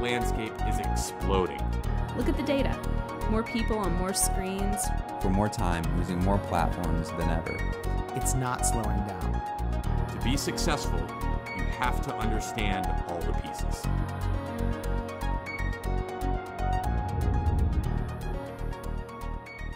landscape is exploding. Look at the data. More people on more screens. For more time, using more platforms than ever. It's not slowing down. To be successful, you have to understand all the pieces.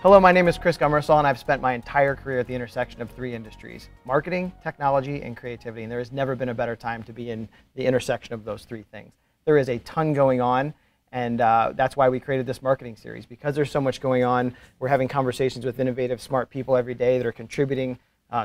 Hello, my name is Gomersall, and I've spent my entire career at the intersection of three industries: marketing, technology, and creativity. And there has never been a better time to be in the intersection of those three things. There is a ton going on, and that's why we created this marketing series. Because there's so much going on, we're having conversations with innovative, smart people every day that are contributing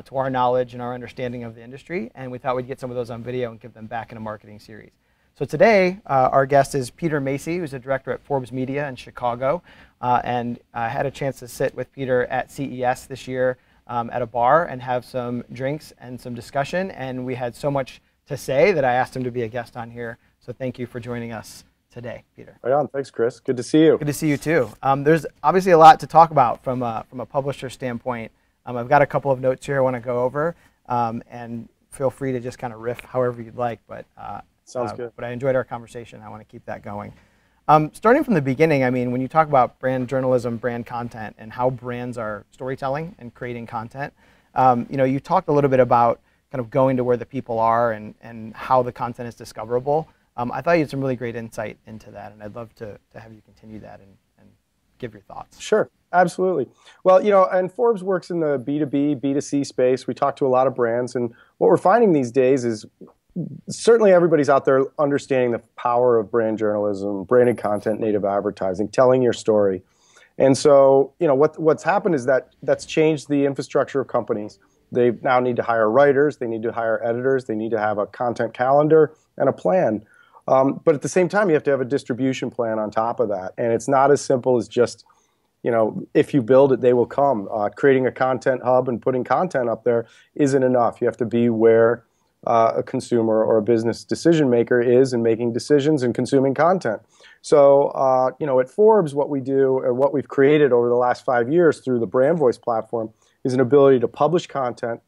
to our knowledge and our understanding of the industry. And we thought we'd get some of those on video and give them back in a marketing series. So today, our guest is Peter Macey, who's a director at Forbes Media in Chicago. And I had a chance to sit with Peter at CES this year at a bar and have some drinks and some discussion. And we had so much to say that I asked him to be a guest on here. So thank you for joining us today, Peter. Right on. Thanks, Chris. Good to see you. Good to see you, too. There's obviously a lot to talk about from a publisher standpoint. I've got a couple of notes here I want to go over. And feel free to just kind of riff however you'd like. But Sounds good. But I enjoyed our conversation. I want to keep that going. Starting from the beginning, I mean, when you talk about brand journalism, brand content, and how brands are storytelling and creating content, you talked a little bit about kind of going to where the people are and how the content is discoverable. I thought you had some really great insight into that, and I'd love to have you continue that and give your thoughts. Sure, absolutely. Well, and Forbes works in the B2B, B2C space. We talk to a lot of brands, and what we're finding these days is certainly everybody's out there understanding the power of brand journalism, branded content, native advertising, telling your story. And so, what's happened is that's changed the infrastructure of companies. They now need to hire writers, they need to hire editors, they need to have a content calendar and a plan. But at the same time, you have to have a distribution plan on top of that. And it's not as simple as just, if you build it, they will come. Creating a content hub and putting content up there isn't enough. You have to be where a consumer or a business decision maker is in making decisions and consuming content. So, at Forbes, what we do and what we've created over the last 5 years through the Brand Voice platform is an ability to publish content.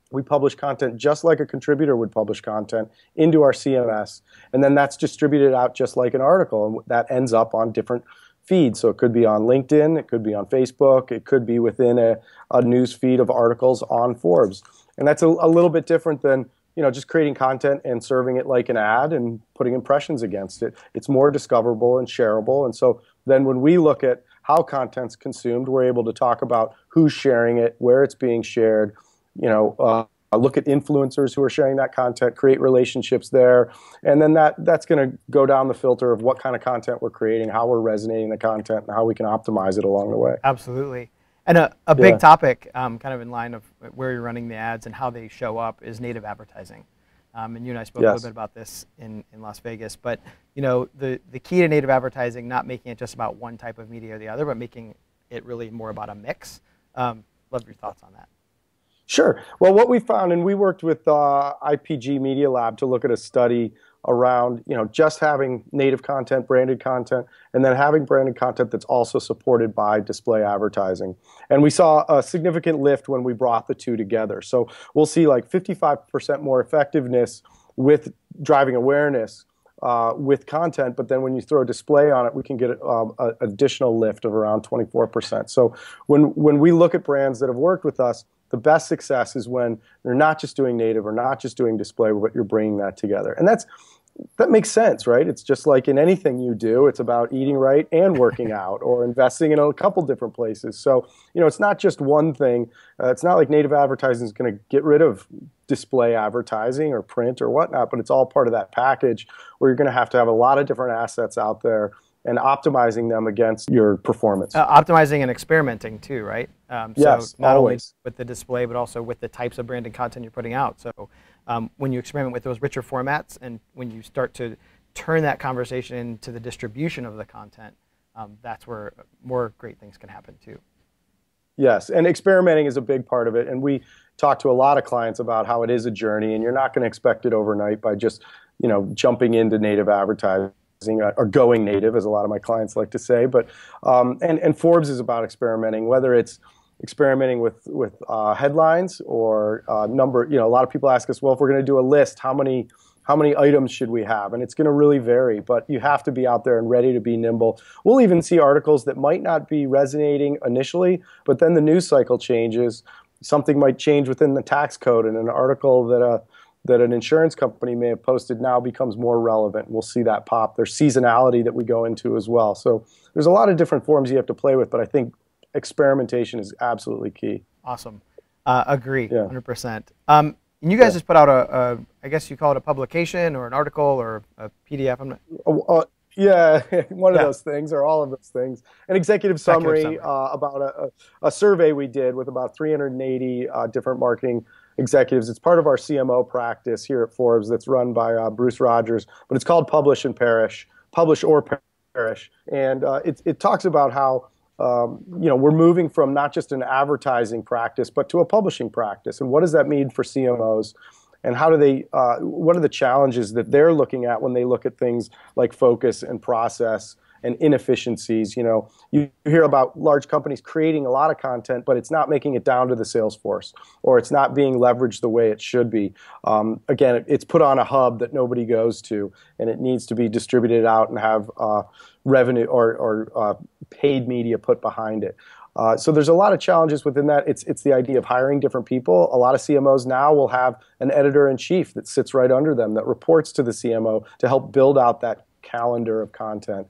We publish content just like a contributor would publish content into our CMS, and then that's distributed out just like an article, and that ends up on different feeds. So it could be on LinkedIn, it could be on Facebook, it could be within a news feed of articles on Forbes. And that's a little bit different than just creating content and serving it like an ad and putting impressions against it. It's more discoverable and shareable. And so then when we look at how content's consumed, we're able to talk about who's sharing it, where it's being shared, look at influencers who are sharing that content, create relationships there. And then that's going to go down the filter of what kind of content we're creating, how we're resonating the content, and how we can optimize it along the way. Absolutely. And a big topic, kind of in line of where you're running the ads and how they show up, is native advertising. And you and I spoke a little bit about this in Las Vegas. But the key to native advertising, not making it just about one type of media or the other, but making it really more about a mix. Love your thoughts on that. Sure. Well, what we found, and we worked with IPG Media Lab to look at a study around, just having native content, branded content, and then having branded content that's also supported by display advertising. And we saw a significant lift when we brought the two together. So we'll see like 55% more effectiveness with driving awareness with content, but then when you throw a display on it, we can get an additional lift of around 24%. So when we look at brands that have worked with us, the best success is when they're not just doing native or not just doing display, but you're bringing that together. And that makes sense, right? It's just like in anything you do, it's about eating right and working out or investing in a couple different places. So, it's not just one thing. It's not like native advertising is going to get rid of display advertising or print or whatnot, but it's all part of that package where you're going to have a lot of different assets out there and optimizing them against your performance. Optimizing and experimenting too, right? Yes, so not always. only with the display, but also with the types of branded content you're putting out. So when you experiment with those richer formats and when you start to turn that conversation into the distribution of the content, that's where more great things can happen too. Yes, and experimenting is a big part of it. And we talk to a lot of clients about how it is a journey, and you're not going to expect it overnight by just, jumping into native advertising. Or going native, as a lot of my clients like to say, but and Forbes is about experimenting, whether it's experimenting with headlines or number. You know, a lot of people ask us, well, if we're going to do a list, how many items should we have? And it's going to really vary, but you have to be out there and ready to be nimble. We'll even see articles that might not be resonating initially, but then the news cycle changes. Something might change within the tax code, and an article that an insurance company may have posted now becomes more relevant. We'll see that pop. There's seasonality that we go into as well. So there's a lot of different forms you have to play with, but I think experimentation is absolutely key. Awesome. Agree, Yeah. 100%. And you guys just put out I guess you call it a publication or an article or a PDF. I'm not. Yeah, one of those things, or all of those things. An executive summary about a survey we did with about 380 different marketing executives. It's part of our CMO practice here at Forbes that's run by Bruce Rogers, but it's called Publish or Perish. And it talks about how we're moving from not just an advertising practice, but to a publishing practice. And what does that mean for CMOs? And how do they? What are the challenges that they're looking at when they look at things like focus and process and inefficiencies? You know, you hear about large companies creating a lot of content, but it's not making it down to the sales force, or it's not being leveraged the way it should be. Again, it's put on a hub that nobody goes to, and it needs to be distributed out and have revenue or paid media put behind it. So there's a lot of challenges within that. It's the idea of hiring different people. A lot of CMOs now will have an editor-in-chief that sits right under them that reports to the CMO to help build out that calendar of content,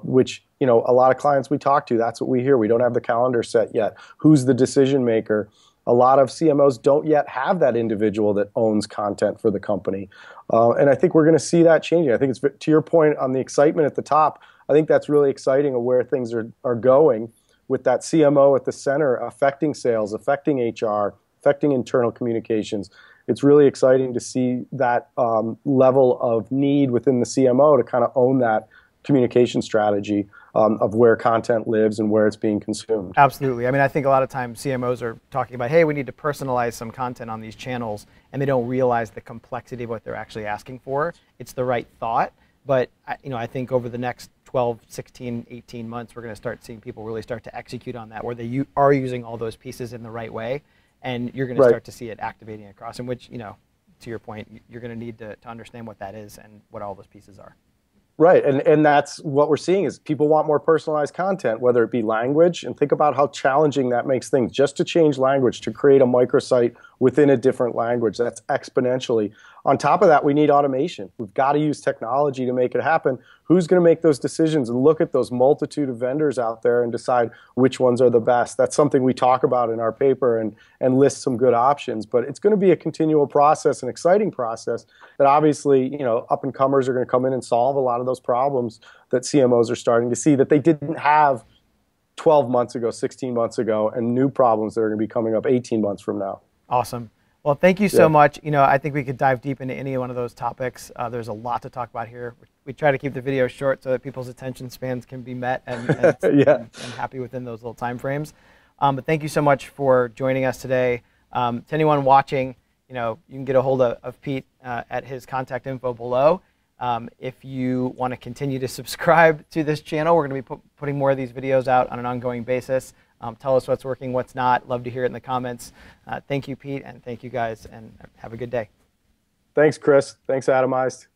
which, you know, a lot of clients we talk to, that's what we hear. We don't have the calendar set yet. Who's the decision maker? A lot of CMOs don't yet have that individual that owns content for the company. And I think we're going to see that changing. I think it's, to your point on the excitement at the top, I think that's really exciting of where things are going, with that CMO at the center affecting sales, affecting HR, affecting internal communications. It's really exciting to see that level of need within the CMO to kind of own that communication strategy of where content lives and where it's being consumed. Absolutely. I mean, I think a lot of times CMOs are talking about, hey, we need to personalize some content on these channels, and they don't realize the complexity of what they're actually asking for. It's the right thought, but I think over the next 12, 16, 18 months, we're going to start seeing people really start to execute on that, where they are using all those pieces in the right way, and you're going to start to see it activating across, in which, to your point, you're going to need to understand what that is and what all those pieces are. Right, and that's what we're seeing is people want more personalized content, whether it be language, and think about how challenging that makes things. Just to change language, to create a microsite within a different language, that's exponentially. On top of that, we need automation. We've got to use technology to make it happen. Who's going to make those decisions and look at those multitude of vendors out there and decide which ones are the best? That's something we talk about in our paper and list some good options. But it's going to be a continual process, an exciting process that obviously, up-and-comers are going to come in and solve a lot of those problems that CMOs are starting to see that they didn't have 12 months ago, 16 months ago, and new problems that are going to be coming up 18 months from now. Awesome. Well, thank you so much. I think we could dive deep into any one of those topics. There's a lot to talk about here. We try to keep the video short so that people's attention spans can be met and happy within those little time frames. But thank you so much for joining us today. To anyone watching, you can get a hold of Pete at his contact info below. If you want to continue to subscribe to this channel, we're going to be putting more of these videos out on an ongoing basis. Tell us what's working, what's not. Love to hear it in the comments. Thank you, Pete, and thank you guys, and have a good day. Thanks, Chris. Thanks, Atomized.